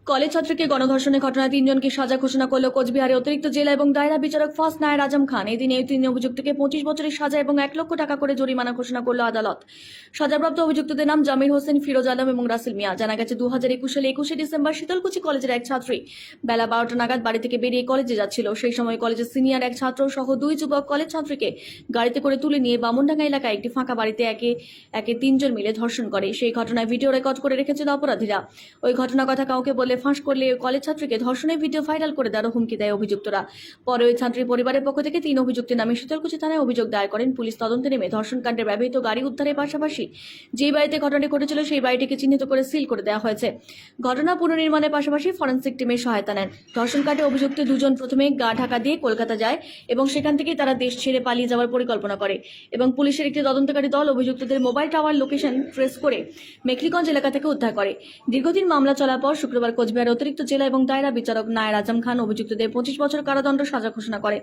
College ছাত্রীকে গণধর্ষণের ঘটনায় 3 জনকে সাজা ঘোষণা করল কোচবিহারের অতিরিক্ত জেলা এবং দায়রা বিচারক ফার্স্ট নায়ের আজম খান। এদিন এই 3 অভিযুক্তকে 25 বছরের সাজা এবং 1 লক্ষ টাকা করে জরিমানা ঘোষণা করল আদালত। সাজাপ্রাপ্ত অভিযুক্তদের নাম জামির হোসেন, ফিরোজ আলম এবং রাসেল মিয়া। জানা গেছে 2021 সালে 21শে ডিসেম্বর শীতলকুচি কলেজের এক ছাত্রী বেলা 12টা নাগাদ বাড়ি থেকে বেরিয়ে কলেজে যাচ্ছিল। সেই সময় কলেজের সিনিয়র এক ছাত্র সহ 2 যুবক কলেজ ছাত্রীকে গাড়িতে করে তুলে নিয়ে বামুনডাঙ্গা এলাকায় একটি ফাঁকা বাড়িতে একে 3 জন মিলে ধর্ষণ করে। সেই ঘটনায় ভিডিও রেকর্ড করে রেখেছিল অপরাধীরা। ওই ঘটনার কথা কাউকে বলে ফাঁস করলে কলেজ ছাত্রীকে ধর্ষণের ভিডিও ভাইরাল করে দেওয়ার হুমকি দেয় অভিযুক্তরা। পরে ওই ছাত্রীর পরিবারের পক্ষ থেকে 3 অভিযুক্তের নামে শীতলকুচি থানায় অভিযোগ দায়ের করেন। পুলিশ তদন্তে নেমে ধর্ষণকাণ্ডে ব্যবহৃত গাড়ি উদ্ধারের পাশাপাশি যেই বাড়িতে ঘটনাটি ঘটেছিল সেই বাড়িটিকে চিহ্নিত করে সিল করে দেওয়া হয়েছে। ঘটনা পুনর্নির্মাণের পাশাপাশি ফরেনসিক টিমের সহায়তা নেন। ধর্ষণকাণ্ডে অভিযুক্ত 2 জন প্রথমে গা ঢাকা দিয়ে কলকাতা যায় এবং সেখান থেকে তারা দেশ ছেড়ে পালিয়ে যাওয়ার পরিকল্পনা করে এবং পুলিশের একটি তদন্তকারী দল অভিযুক্তদের মোবাইল টাওয়ার লোকেশন ট্রেস করে মেখলিগঞ্জ এলাকা থেকে উদ্ধার করে। দীর্ঘদিন মামলা চলার পর শুক্রবার কোচবিহার অতিরিক্ত জেলা এবং দায়রা বিচারক নায়ের আজম খান অভিযুক্তদের 25 বছর কারাদণ্ড সাজা ঘোষণা করে।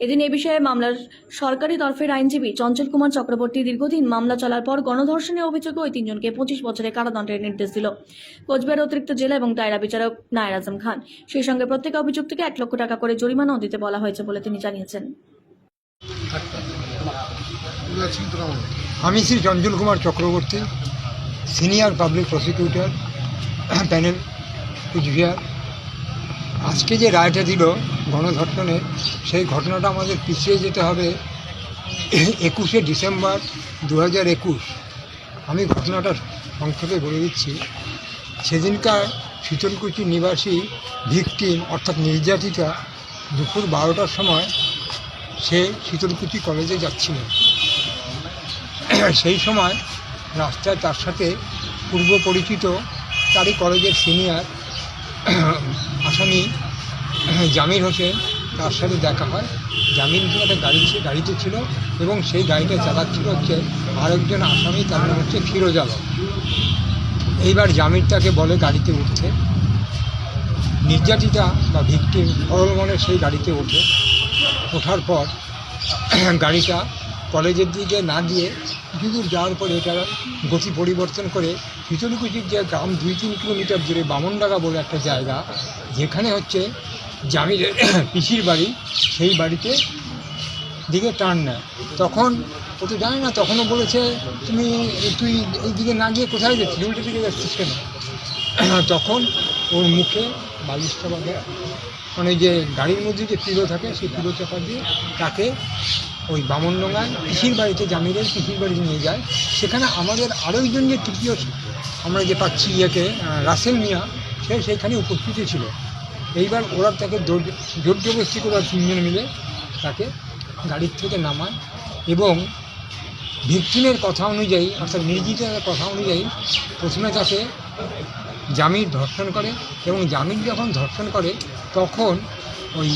এদিন এ বিষয়ে মামলার সরকারি তরফের আইনজীবী চঞ্চল কুমার চক্রবর্তী দীর্ঘদিন মামলা চলার পর গণধর্ষণের অভিযোগে ওই 3 জনকে 25 বছরের কারাদণ্ডের নির্দেশ দিল কোচবিহার অতিরিক্ত জেলা এবং দায়রা বিচারক নায়ের আজম খান। সেই সঙ্গে প্রত্যেক অভিযুক্তকে 1 লক্ষ টাকা করে জরিমানাও দিতে বলা হয়েছে বলে তিনি জানিয়েছেন। আমি Shri Chanchal Kumar Chakraborty, senior public prosecutor, panel, Cooch Behar. আজকে যে রায়টা দিল গণধর্ষণের, সেই ঘটনাটা আমাদের পিছিয়ে যেতে হবে 21শে ডিসেম্বর 2021। আমি ঘটনাটা সংক্ষেপে বলে দিচ্ছি। সেদিনকার শীতলকুচি নিবাসী ভিকটিম অর্থাৎ নির্যাতিতা দুপুর 12টার সময় সে শীতলকুচি কলেজে যাচ্ছিল। সেই সময় রাস্তায় তার সাথে পূর্ব পরিচিত তারই কলেজের সিনিয়র আসামি জামির হোসেন, তার সাথে দেখা হয়। জামির হোসেন একটা গাড়িতে ছিল এবং সেই গাড়িটা চালাচ্ছিল হচ্ছে আরেকজন আসামি, তার নাম হচ্ছে ফিরোজ আলম। এইবার জামির তাকে বলে গাড়িতে উঠতে। নির্যাতিতা বা ভিকটিম সরল মনে সেই গাড়িতে ওঠার পর গাড়িটা কলেজের দিকে না গিয়ে কিছু দূর যাওয়ার পরে এটা গতি পরিবর্তন করে শীতলকুচির যে গ্রাম 2-3 কিলোমিটার দূরে বামনডাঙ্গা বলে একটা জায়গা, যেখানে হচ্ছে জামিরের পিসির বাড়ি, সেই বাড়িতে দিকে টার্ন নেয়। তখন ও তো জানে না, তখনও বলেছে তুই এই দিকে না গিয়ে কোথায় যাচ্ছিস, উল্টো দিকে যাচ্ছিস কেন? তখন ওর মুখে বালিশটা বাঁধে, মানে যে গাড়ির মধ্যে যে পিলো থাকে সেই পিলো চাপা দিয়ে তাকে ওই বামনডাঙ্গায় পিসির বাড়িতে, জামিরের পিসির বাড়িতে নিয়ে যায়। সেখানে আমাদের আরও একজন যে তৃতীয় আমরা যে পাচ্ছি রাসেল মিয়া, সে সেইখানে উপস্থিত ছিল। এইবার ওরা তাকে জোর জবরদস্তি করে 3 জন মিলে তাকে গাড়ির থেকে নামায় এবং ভিকটিমের কথা অনুযায়ী অর্থাৎ নির্যাতিতার কথা অনুযায়ী প্রথমে তাকে জামির ধর্ষণ করে এবং জামির যখন ধর্ষণ করে তখন ওই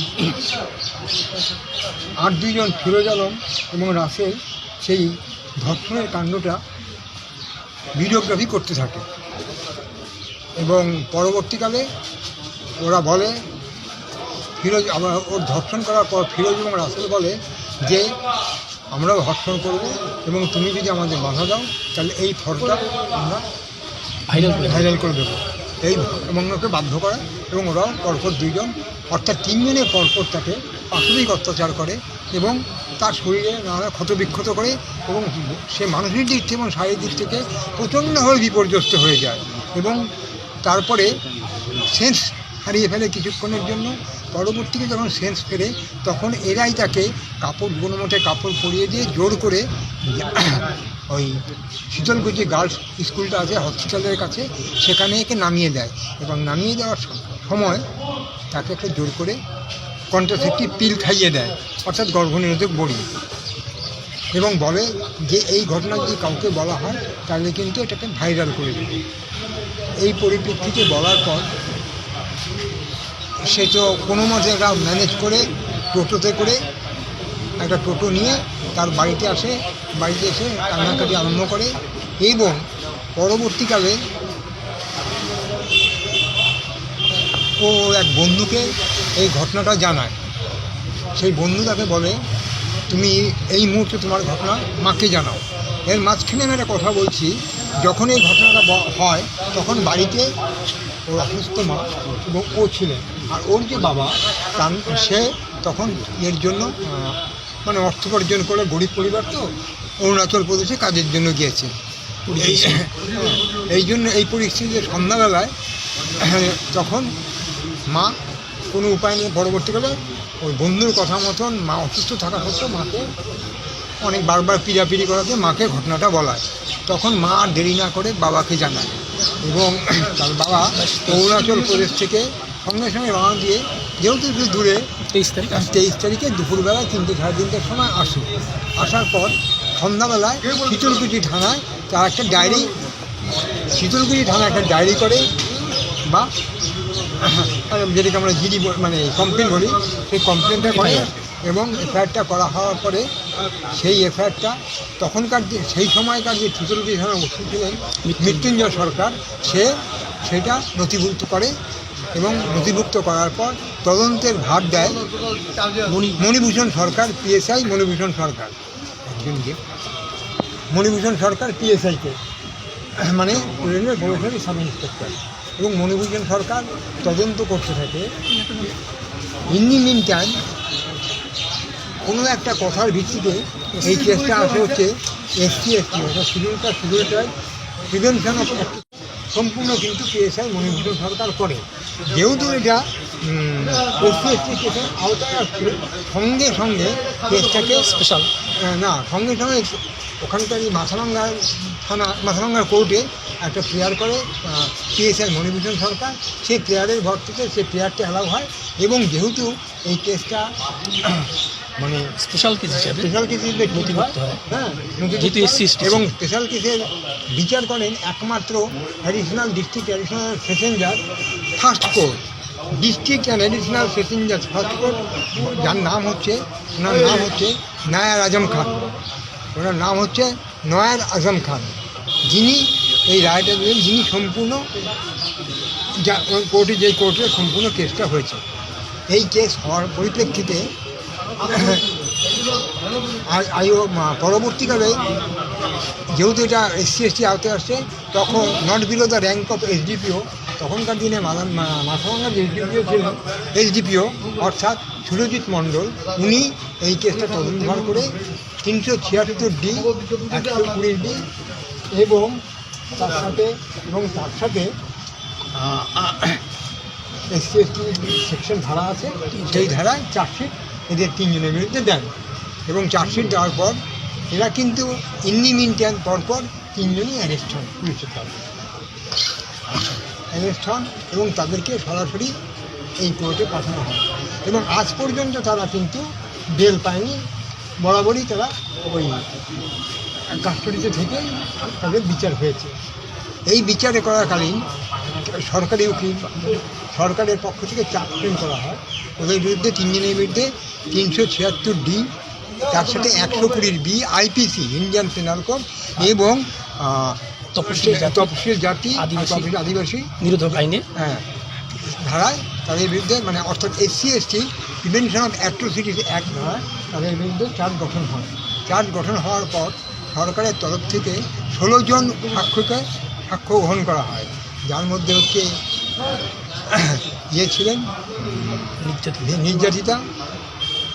আর 2 জন ফিরোজ আলম এবং রাসেল সেই ধর্ষণের কাণ্ডটা ভিডিওগ্রাফি করতে থাকে এবং পরবর্তীকালে ওরা বলে ফিরোজ আবার ওর ধর্ষণ করার পর ফিরোজ এবং রাসেল বলে যে আমরাও ধর্ষণ করব এবং তুমি যদি আমাদের বাধা দাও তাহলে এই ফটোটা আমরা ভাইরাল করে দেবো। এই এবং ওকে বাধ্য করে এবং ওরাও পরপর 2 জন অর্থাৎ 3 জনের পরপর তাকে পাশবিক অত্যাচার করে এবং তার শরীরে নানা ক্ষতবিক্ষত করে এবং সে মানসিক দিক থেকে এবং শারীরিক দিক থেকে প্রচণ্ডভাবে বিপর্যস্ত হয়ে যায় এবং তারপরে সেন্স হারিয়ে ফেলে কিছুক্ষণের জন্য। পরবর্তীতে যখন সেন্স ফেরে তখন এরাই তাকে কোনো মতে কাপড় পরিয়ে দিয়ে জোর করে ওই শীতলকুচি গার্লস স্কুলটা আছে হসপিটালের কাছে, সেখানে একে নামিয়ে দেয় এবং নামিয়ে দেওয়ার সময় তাকে একটা জোর করে কন্ট্রাসেপটিভ পিল খাইয়ে দেয় অর্থাৎ গর্ভনিরোধক বড়ি, এবং বলে যে এই ঘটনা যদি কাউকে বলা হয় তাহলে কিন্তু এটাকে ভাইরাল করে দেবে। এই পরিপ্রেক্ষিতে বলার পর সে তো কোনো মতে একটা ম্যানেজ করে টোটোতে করে একটা টোটো নিয়ে তার বাড়িতে আসে। বাড়িতে এসে কান্নাকাটি আরম্ভ করে এবং পরবর্তীকালে ও এক বন্ধুকে এই ঘটনাটা জানায়। সেই বন্ধু তাকে বলে তুমি এই মুহূর্তে তোমার ঘটনা মাকে জানাও। এর মাঝখানে আমি একটা কথা বলছি, যখন এই ঘটনাটা হয় তখন বাড়িতে ওর অসুস্থ মা এবং ও ছিলেন। আর ওর যে বাবা সে তখন এর জন্য মানে অর্থ উপার্জন করে, গরিব পরিবার তো, অরুণাচল প্রদেশে কাজের জন্য গিয়েছে। এই জন্য এই পরিস্থিতিতে সন্ধ্যাবেলায় তখন মা কোনো উপায় নেই, পরবর্তীকালে ওই বন্ধুর কথা মতন মা অসুস্থ থাকা সত্ত্বেও মাকে অনেক বারবার পিড়াপিড়ি করাতে মাকে ঘটনাটা বলায়। তখন মা আর দেরি না করে বাবাকে জানায় এবং তার বাবা অরুণাচল প্রদেশ থেকে সঙ্গে সঙ্গে রওনা দিয়ে, যেহেতু একটু দূরে, 23 তারিখে দুপুরবেলা 3টে সাড়ে 3টার সময় আসার পর সন্ধ্যাবেলায় শীতলকুচি থানায় তার একটা ডায়েরি, শীতলকুচি থানায় একটা ডায়েরি করে, বা যেটাকে আমরা জিডি মানে কমপ্লেন বলি, সেই কমপ্লেনটা করে এবং এফআইআরটা করা হওয়ার পরে সেই এফআইআরটা তখনকার যে সেই সময়কার যে শীতলকুচি থানার ওসি ছিলেন মৃত্যুঞ্জয় সরকার, সেটা নথিভুক্ত করে এবং নথিভুক্ত করার পর তদন্তের ভার দেয় মণিভূষণ সরকার, পিএসআই মণিভূষণ সরকার, একজনকে মণিভূষণ সরকার পিএসআইকে, মানে রেলওয়ে প্রবেশনারি সাব ইন্সপেক্টর, এবং মণিভূষণ সরকার তদন্ত করতে থাকে। ইন দি মিন টাইম কোনো একটা কথার ভিত্তিতে এই কেসটা আসে হচ্ছে SC অর্থাৎ schedule tribe prevention of act, সম্পূর্ণ কিন্তু পিএসআই মণিভূষণ সরকার করে। যেহেতু এটা SC কেসের আওতায় আসছে, সঙ্গে সঙ্গে কেসটাকে স্পেশাল সঙ্গে সঙ্গে ওখানকার মাথাভাঙ্গার কোর্টে একটা প্রেয়ার করে পিএসআই মণিভূষণ সরকার। সেই প্রেয়ারের ভর থেকে সেই প্রেয়ারটা অ্যালাউ হয় এবং যেহেতু এই কেসটা মানে স্পেশাল কেস হিসেবে নথিভুক্ত হয়, হ্যাঁ, এবং স্পেশাল কেসের বিচার করেন একমাত্র additional district additional session judge first court, district and additional session judge first court, যার নাম হচ্ছে, ওনার নাম হচ্ছে নায়ার আজম খান, ওনার নাম হচ্ছে নয়ার আজম খান, যিনি এই রায়টা দিলেন, যিনি সম্পূর্ণ যে কোর্টে সম্পূর্ণ কেসটা হয়েছে। এই কেস হওয়ার পরিপ্রেক্ষিতে পরবর্তীকালে যেহেতু এটা SC ST আওতায় আসছে, তখন not below the rank of SDPO, তখনকার দিনে মাথাভাঙ্গার যে SDPO ছিলেন, SDPO অর্থাৎ সুরজিৎ মণ্ডল, উনি এই কেসটা তদন্তভার করে 376D 120D এবং তার সাথে SC ST সেকশন ধারা আছে, সেই ধারায় চার্জশিট এদের 3 জনের বিরুদ্ধে দেন এবং চার্জশিট দেওয়ার পর এরা কিন্তু ইন দি মিন টাইম পরপর 3 জনই অ্যারেস্ট হন, পুলিশের তরফে অ্যারেস্ট হন এবং তাদেরকে সরাসরি এই কোর্টে পাঠানো হয় এবং আজ পর্যন্ত তারা কিন্তু বেল পায়নি, বরাবরই তারা ওই কাস্টডিতে থেকে তাদের বিচার হয়েছে। এই বিচারে করাকালীন সরকারি উকিল, সরকারের পক্ষ থেকে চাপ ফ্রেম করা হয় ওদের বিরুদ্ধে, 3 জনের বিরুদ্ধে 376D, তার সাথে 120B IPC Indian penal code এবং তপশিলি জাতি আদিবাসী নিরোধক আইনে ধারায় তাদের বিরুদ্ধে, মানে অর্থাৎ SC ST prevention of atrocities act ধারায় তাদের বিরুদ্ধে চার্জ গঠন হয়। চার্জ গঠন হওয়ার পর সরকারের তরফ থেকে 16 জন সাক্ষ্য গ্রহণ করা হয়, যার মধ্যে হচ্ছে ছিলেন নির্যাতিতা,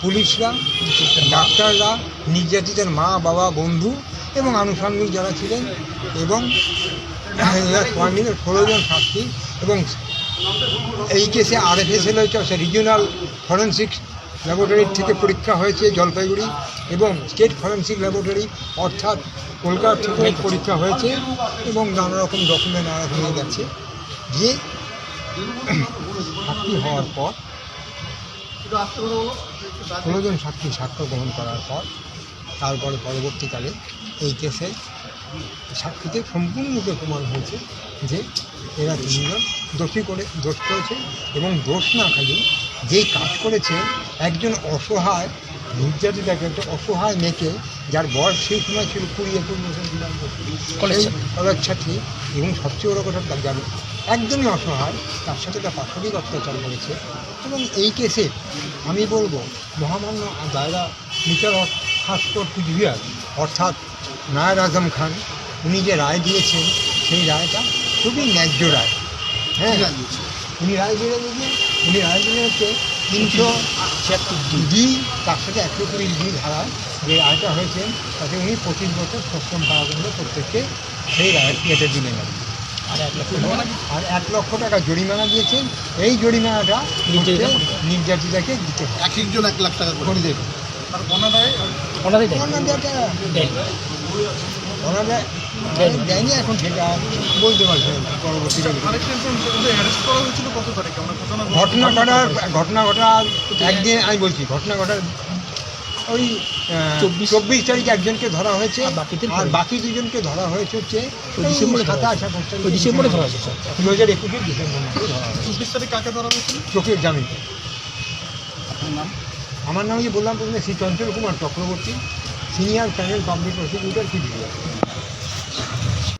পুলিশরা, ডাক্তাররা, নির্যাতিতার মা বাবা বন্ধু এবং আনুষঙ্গিক যারা ছিলেন, এবং এরা 16 জন সাক্ষী। এবং এই কেসে RFSL হচ্ছে রিজিওনাল ফরেন্সিক ল্যাবরেটরির থেকে পরীক্ষা হয়েছে জলপাইগুড়ি, এবং স্টেট ফরেন্সিক ল্যাবরেটরি অর্থাৎ কলকাতা থেকে পরীক্ষা হয়েছে এবং নানা রকম ডকুমেন্ট হয়ে গেছে। গিয়ে সাক্ষী হওয়ার পর 16 জন সাক্ষ্য গ্রহণ করার পর তারপরে পরবর্তীকালে এই কেসে সাক্ষীতে সম্পূর্ণরূপে প্রমাণ হয়েছে যে এরা 3 জন দোষ করেছে এবং দোষ না খালি যেই কাজ করেছে, একজন অসহায় নির্যাতিতাকে, একটা অসহায় মেয়েকে, যার বয়স সেই সময় ছিল 20-21 বছর, কলেজ ছাত্রী, এবং সবচেয়ে বড় কথা তার যাবে একদমই অসহায়, তার সাথে তার পাশবিক অত্যাচার করেছে। এবং এই কেসে আমি বলবো মহামান্য দায়রা বিচারক ফার্স্ট কোর্ট কুচবিহার অর্থাৎ নায়ার আজম খান, উনি যে রায় দিয়েছেন সেই রায়টা খুবই ন্যায্য রায়। হ্যাঁ উনি রায় বেড়ে দিয়েছেন। উনি রায় বেড়ে হচ্ছে 376 ডি, তার সাথে 120 ডি ধারা যে রায়টা হয়েছে তাতে উনি 25 বছর সশ্রম কারাদণ্ড প্রত্যেককে সেই রায় কেটে দিলেন। আর 1 লক্ষ টাকা জরিমানা দিয়েছেন। এই জরিমানাটা নির্যাতিতাকে দিতে হবে, এক একজন 1 লাখ টাকা করে দেবে। আর অনাদায় দেয়নি, এখন সেটা বলতে পারছে না পরবর্তীকালে। আরেকটা ওদের অ্যারেস্ট করা হয়েছিল কত তারিখে আমরা ঘটনা ঘটার একদিন আমি বলছি, ঘটনা ঘটার ওই 24 তারিখে একজনকে ধরা হয়েছে, আর বাকি দুজনকে ধরা হয়েছে হচ্ছে ডিসেম্বরে, 27-28 ডিসেম্বরে ধরা হয়েছে, 2021 ডিসেম্বর মাসে ধরা হয়েছে। 24 তারিখ কাকে ধরা হয়েছিল? চোখের জামিন। আপনার নাম? আমার নাম বললাম প্রথমে Shri Chanchal Kumar Chakraborty, senior panel public prosecutor, কি